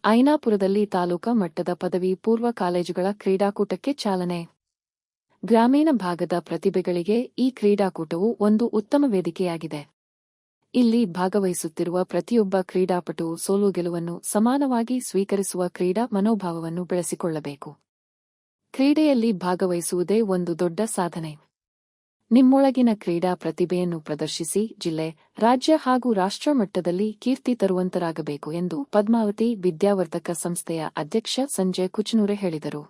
ಐನಾಪುರದಲ್ಲಿ ತಾಲೂಕಾ ಮಟ್ಟದ ಪದವಿ ಪೂರ್ವ ಕಾಲೇಜುಗಳ ಕ್ರೀಡಾಕೂಟಕ್ಕೆ ಚಾಲನೆ. ಗ್ರಾಮೀಣ ಭಾಗದ ಪ್ರತಿಭೆಗಳಿಗೆ ಈ ಕ್ರೀಡಾಕೂಟವು ಒಂದು ಉತ್ತಮ ವೇದಿಕೆಯಾಗಿದೆ. ಇಲ್ಲಿ ಭಾಗವಹಿಸುತ್ತಿರುವ ಪ್ರತಿಯೊಬ್ಬ ಕ್ರೀಡಾಪಟುವು ಸೋಲು-ಗೆಲುವನ್ನು ಸಮಾನವಾಗಿ ಸ್ವೀಕರಿಸುವ ಕ್ರೀಡಾ ಮನೋಭಾವವನ್ನು ಬೆಳೆಸಿಕೊಳ್ಳಬೇಕು. ಕ್ರೀಡೆಯಲ್ಲಿ ಭಾಗವಹಿಸುವುದೇ ಒಂದು ದೊಡ್ಡ ಸಾಧನೆ. ನಿಮ್ಮೊಳಗಿನ ಕ್ರೀಡಾ ಪ್ರತಿಭೆಯನ್ನು ಪ್ರದರ್ಶಿಸಿ ಜಿಲ್ಲೆ, ರಾಜ್ಯ ಹಾಗೂ ರಾಷ್ಟ್ರ ಮಟ್ಟದಲ್ಲಿ ಕೀರ್ತಿ ತರುವಂತರಾಗಬೇಕು ಎಂದು ಪದ್ಮಾವತಿ ವಿದ್ಯಾವರ್ಧಕ ಸಂಸ್ಥೆಯ ಅಧ್ಯಕ್ಷ ಸಂಜಯ್ ಕುಚನೂರೆ ಹೇಳಿದರು.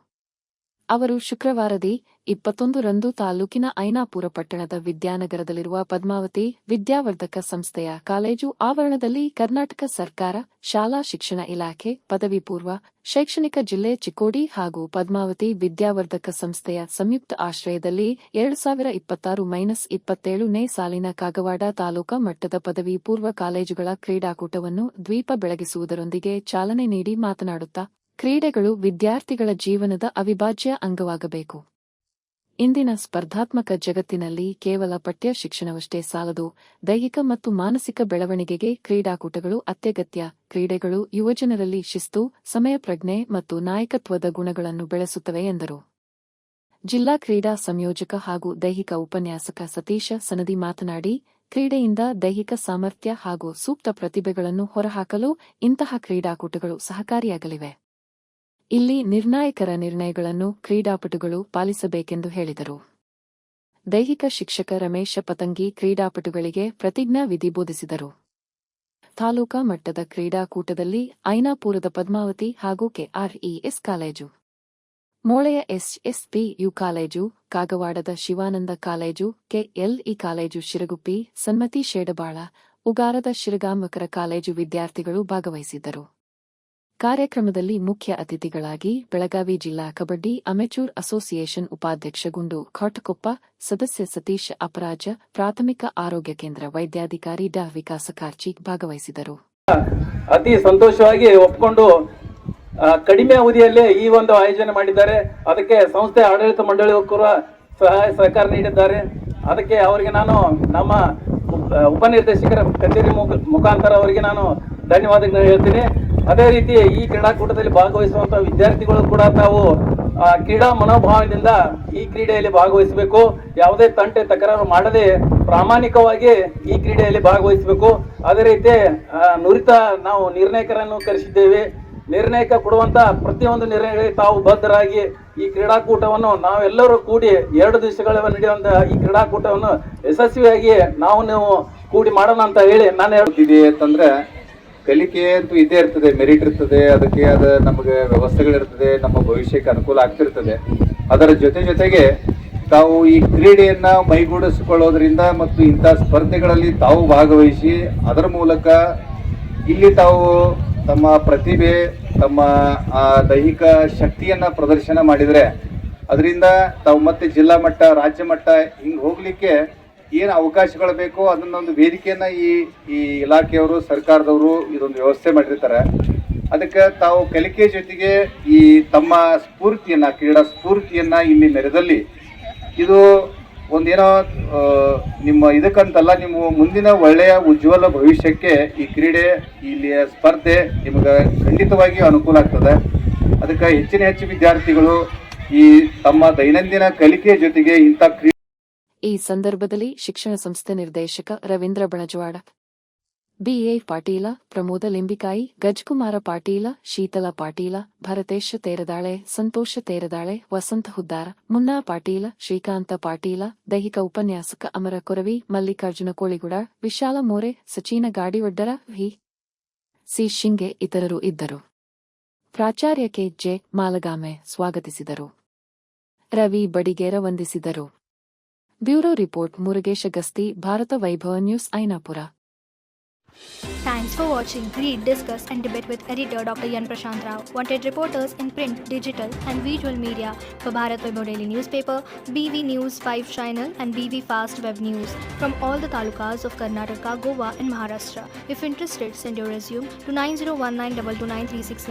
ಅವರು ಶುಕ್ರವಾರದಿ 21ರಂದು ತಾಲೂಕಿನ ಐನಾಪುರ ಪಟ್ಟಣದ ವಿದ್ಯಾನಗರದಲ್ಲಿರುವ ಪದ್ಮಾವತಿ ವಿದ್ಯಾವರ್ಧಕ ಸಂಸ್ಥೆಯ ಕಾಲೇಜು ಆವರಣದಲ್ಲಿ ಕರ್ನಾಟಕ ಸರ್ಕಾರ, ಶಾಲಾ ಶಿಕ್ಷಣ ಇಲಾಖೆ, ಪದವಿ ಪೂರ್ವ ಶೈಕ್ಷಣಿಕ ಜಿಲ್ಲೆ ಚಿಕ್ಕೋಡಿ ಹಾಗೂ ಪದ್ಮಾವತಿ ವಿದ್ಯಾವರ್ಧಕ ಸಂಸ್ಥೆಯ ಸಂಯುಕ್ತ ಆಶ್ರಯದಲ್ಲಿ 2026-27ನೇ ಸಾಲಿನ ಕಾಗವಾಡ ತಾಲೂಕಾ ಮಟ್ಟದ ಪದವಿ ಪೂರ್ವ ಕಾಲೇಜುಗಳ ಕ್ರೀಡಾಕೂಟವನ್ನು ದ್ವೀಪ ಬೆಳಗಿಸುವುದರೊಂದಿಗೆ ಚಾಲನೆ ನೀಡಿ ಮಾತನಾಡುತ್ತಾ, ಕ್ರೀಡೆಗಳು ವಿದ್ಯಾರ್ಥಿಗಳ ಜೀವನದ ಅವಿಭಾಜ್ಯ ಅಂಗವಾಗಬೇಕು. ಇಂದಿನ ಸ್ಪರ್ಧಾತ್ಮಕ ಜಗತ್ತಿನಲ್ಲಿ ಕೇವಲ ಪಠ್ಯ ಶಿಕ್ಷಣವಷ್ಟೇ ಸಾಲದು, ದೈಹಿಕ ಮತ್ತು ಮಾನಸಿಕ ಬೆಳವಣಿಗೆಗೆ ಕ್ರೀಡಾಕೂಟಗಳು ಅತ್ಯಗತ್ಯ. ಕ್ರೀಡೆಗಳು ಯುವಜನರಲ್ಲಿ ಶಿಸ್ತು, ಸಮಯ ಪ್ರಜ್ಞೆ ಮತ್ತು ನಾಯಕತ್ವದ ಗುಣಗಳನ್ನು ಬೆಳೆಸುತ್ತವೆ ಎಂದರು. ಜಿಲ್ಲಾ ಕ್ರೀಡಾ ಸಂಯೋಜಕ ಹಾಗೂ ದೈಹಿಕ ಉಪನ್ಯಾಸಕ ಸತೀಶ ಸನದಿ ಮಾತನಾಡಿ, ಕ್ರೀಡೆಯಿಂದ ದೈಹಿಕ ಸಾಮರ್ಥ್ಯ ಹಾಗೂ ಸೂಕ್ತ ಪ್ರತಿಭೆಗಳನ್ನು ಹೊರಹಾಕಲು ಇಂತಹ ಕ್ರೀಡಾಕೂಟಗಳು ಸಹಕಾರಿಯಾಗಲಿವೆ. ಇಲ್ಲಿ ನಿರ್ಣಾಯಕರ ನಿರ್ಣಯಗಳನ್ನು ಕ್ರೀಡಾಪಟುಗಳು ಪಾಲಿಸಬೇಕೆಂದು ಹೇಳಿದರು. ದೈಹಿಕ ಶಿಕ್ಷಕ ರಮೇಶ ಪತಂಗಿ ಕ್ರೀಡಾಪಟುಗಳಿಗೆ ಪ್ರತಿಜ್ಞಾ ವಿಧಿ ಬೋಧಿಸಿದರು. ತಾಲೂಕಾ ಮಟ್ಟದ ಕ್ರೀಡಾಕೂಟದಲ್ಲಿ ಐನಾಪುರದ ಪದ್ಮಾವತಿ ಹಾಗೂ ಕೆಆರ್ಇಎಸ್ ಕಾಲೇಜು, ಮೋಳೆಯ ಎಸ್ಎಸ್ಪಿಯು ಕಾಲೇಜು, ಕಾಗವಾಡದ Shivanand college, KLE college Shiraguppi, Sanmati Shedbal, ಉಗಾರದ ಶಿರಗಾಮಕರ ಕಾಲೇಜು ವಿದ್ಯಾರ್ಥಿಗಳು ಭಾಗವಹಿಸಿದ್ದರು. ಕಾರ್ಯಕ್ರಮದಲ್ಲಿ ಮುಖ್ಯ ಅತಿಥಿಗಳಾಗಿ ಬೆಳಗಾವಿ ಜಿಲ್ಲಾ ಕಬಡ್ಡಿ ಅಮೆಚೂರ್ ಅಸೋಸಿಯೇಷನ್ ಉಪಾಧ್ಯಕ್ಷ ಗುಂಡು ಖಾಟಕೊಪ್ಪ, ಸದಸ್ಯ ಸತೀಶ್ ಅಪರಾಜ, ಪ್ರಾಥಮಿಕ ಆರೋಗ್ಯ ಕೇಂದ್ರ ವೈದ್ಯಾಧಿಕಾರಿ ಡಾ ವಿಕಾಸ ಕಾರ್ಚಿ ಭಾಗವಹಿಸಿದರು. ಅತಿ ಸಂತೋಷವಾಗಿ ಒಪ್ಪಿಕೊಂಡು ಕಡಿಮೆ ಅವಧಿಯಲ್ಲೇ ಈ ಒಂದು ಆಯೋಜನೆ ಮಾಡಿದ್ದಾರೆ. ಅದಕ್ಕೆ ಸಂಸ್ಥೆ ಆಡಳಿತ ಮಂಡಳಿಯೂ ಕೂಡ ಸಹಾಯ ಸಹಕಾರ ನೀಡಿದ್ದಾರೆ. ಅದಕ್ಕೆ ಅವರಿಗೆ ನಾನು ನಮ್ಮ ಉಪನಿರ್ದೇಶಕರ ಕಚೇರಿ ಮುಖಾಂತರ ಅವರಿಗೆ ನಾನು ಧನ್ಯವಾದಗಳನ್ನು ಹೇಳ್ತೀನಿ. ಅದೇ ರೀತಿ ಈ ಕ್ರೀಡಾಕೂಟದಲ್ಲಿ ಭಾಗವಹಿಸುವಂತಹ ವಿದ್ಯಾರ್ಥಿಗಳು ಕೂಡ ತಾವು ಕ್ರೀಡಾ ಮನೋಭಾವದಿಂದ ಈ ಕ್ರೀಡೆಯಲ್ಲಿ ಭಾಗವಹಿಸಬೇಕು. ಯಾವುದೇ ತಂಟೆ ತಕರಾರು ಮಾಡದೆ ಪ್ರಾಮಾಣಿಕವಾಗಿ ಈ ಕ್ರೀಡೆಯಲ್ಲಿ ಭಾಗವಹಿಸಬೇಕು. ಅದೇ ರೀತಿ ನುರಿತ ನಾವು ನಿರ್ಣಾಯಕರನ್ನು ಕರೆಸಿದ್ದೇವೆ. ನಿರ್ಣಾಯಕ ಕೊಡುವಂತ ಪ್ರತಿಯೊಂದು ನಿರ್ಣಯಗಳಿಗೆ ತಾವು ಬದ್ಧರಾಗಿ ಈ ಕ್ರೀಡಾಕೂಟವನ್ನು ನಾವೆಲ್ಲರೂ ಕೂಡಿ 2 ದಿವಸಗಳ ನಡೆಯುವಂತ ಈ ಕ್ರೀಡಾಕೂಟವನ್ನು ಯಶಸ್ವಿಯಾಗಿ ನೀವು ಕೂಡಿ ಮಾಡೋಣ ಅಂತ ಹೇಳಿ ನಾನು ಹೇಳ್ತಿದ್ದೆ. ಅಂತಂದ್ರೆ ಕಲಿಕೆ ಅಂತೂ ಇದ್ದೇ ಇರ್ತದೆ, ಮೆರಿಟ್ ಇರ್ತದೆ, ಅದಕ್ಕೆ ನಮಗೆ ವ್ಯವಸ್ಥೆಗಳಿರ್ತದೆ, ನಮ್ಮ ಭವಿಷ್ಯಕ್ಕೆ ಅನುಕೂಲ ಆಗ್ತಿರ್ತದೆ. ಅದರ ಜೊತೆಗೆ ತಾವು ಈ ಕ್ರೀಡೆಯನ್ನ ಮೈಗೂಡಿಸಿಕೊಳ್ಳೋದ್ರಿಂದ ಮತ್ತು ಇಂಥ ಸ್ಪರ್ಧೆಗಳಲ್ಲಿ ತಾವು ಭಾಗವಹಿಸಿ ಅದರ ಮೂಲಕ ಇಲ್ಲಿ ತಾವು ತಮ್ಮ ಪ್ರತಿಭೆ, ತಮ್ಮ ದೈಹಿಕ ಶಕ್ತಿಯನ್ನ ಪ್ರದರ್ಶನ ಮಾಡಿದರೆ ಅದರಿಂದ ತಾವು ಮತ್ತೆ ಜಿಲ್ಲಾ ಮಟ್ಟ, ರಾಜ್ಯ ಮಟ್ಟ ಹಿಂಗೆ ಹೋಗ್ಲಿಕ್ಕೆ ಏನು ಅವಕಾಶಗಳು ಬೇಕೋ ಅದನ್ನೊಂದು ವೇದಿಕೆಯನ್ನ ಈ ಇಲಾಖೆಯವರು, ಸರ್ಕಾರದವರು ಇದೊಂದು ವ್ಯವಸ್ಥೆ ಮಾಡಿರ್ತಾರೆ. ಅದಕ್ಕೆ ತಾವು ಕಲಿಕೆ ಜೊತೆಗೆ ಈ ತಮ್ಮ ಸ್ಫೂರ್ತಿಯನ್ನ, ಕ್ರೀಡಾ ಸ್ಫೂರ್ತಿಯನ್ನ ಇಲ್ಲಿ ಮೆರೆದಲ್ಲಿ ಇದು ಒಂದೇನೋ ನಿಮ್ಮ ಇದಕ್ಕಂತಲ್ಲ, ನಿಮ್ಮ ಮುಂದಿನ ಒಳ್ಳೆಯ ಉಜ್ವಲ ಭವಿಷ್ಯಕ್ಕೆ ಈ ಕ್ರೀಡೆ, ಇಲ್ಲಿಯ ಸ್ಪರ್ಧೆ ನಿಮಗೆ ಖಂಡಿತವಾಗಿಯೂ ಅನುಕೂಲ ಆಗ್ತದೆ. ಅದಕ್ಕೆ ಹೆಚ್ಚು ವಿದ್ಯಾರ್ಥಿಗಳು ಈ ತಮ್ಮ ದೈನಂದಿನ ಕಲಿಕೆ ಜೊತೆಗೆ ಇಂಥ ಈ ಸಂದರ್ಭದಲ್ಲಿ ಶಿಕ್ಷಣ ಸಂಸ್ಥೆ ನಿರ್ದೇಶಕ ರವೀಂದ್ರ ಬಣಜವಾಡ, ಬಿಎ ಪಾಟೀಲ, ಪ್ರಮೋದ ಲಿಂಬಿಕಾಯಿ, ಗಜಕುಮಾರ ಪಾಟೀಲ, ಶೀತಲ ಪಾಟೀಲ, ಭರತೇಶ ತೇರದಾಳೆ, ಸಂತೋಷ ತೇರದಾಳೆ, ವಸಂತ ಹುದ್ದಾರ, ಮುನ್ನಾ ಪಾಟೀಲ, ಶ್ರೀಕಾಂತ ಪಾಟೀಲ, ದೈಹಿಕ ಉಪನ್ಯಾಸಕ ಅಮರ ಕೊರವಿ, ಮಲ್ಲಿಕಾರ್ಜುನ ಕೋಳಿಗುಡ, ವಿಶಾಲ ಮೋರೆ, ಸಚೀನ ಗಾಡಿವಡ್ಡರ, ಸಿ ಶಿಂಗೆ ಇತರರು ಇದ್ದರು. ಪ್ರಾಚಾರ್ಯ ಕೆ.ಜೆ. ಮಾಲಗಾಮೆ ಸ್ವಾಗತಿಸಿದರು. ರವಿ ಬಡಿಗೇರ ವಂದಿಸಿದರು. ಬ್ಯೂರೋ ರಿಪೋರ್ಟ್ ಮುರುಗೇಶ ಗಸ್ತಿ, ಭಾರತ ವೈಭವ news, Ainapur. Thanks for watching. Read, discuss and debate with editor Dr. Yan Prashant Rao. Wanted reporters in print, digital and visual media for Bharat Vaibhav Daily Newspaper, BV News 5 Channel and BV Fast Web News from all the talukas of Karnataka, Goa and Maharashtra. If interested, send your resume to 9019229369.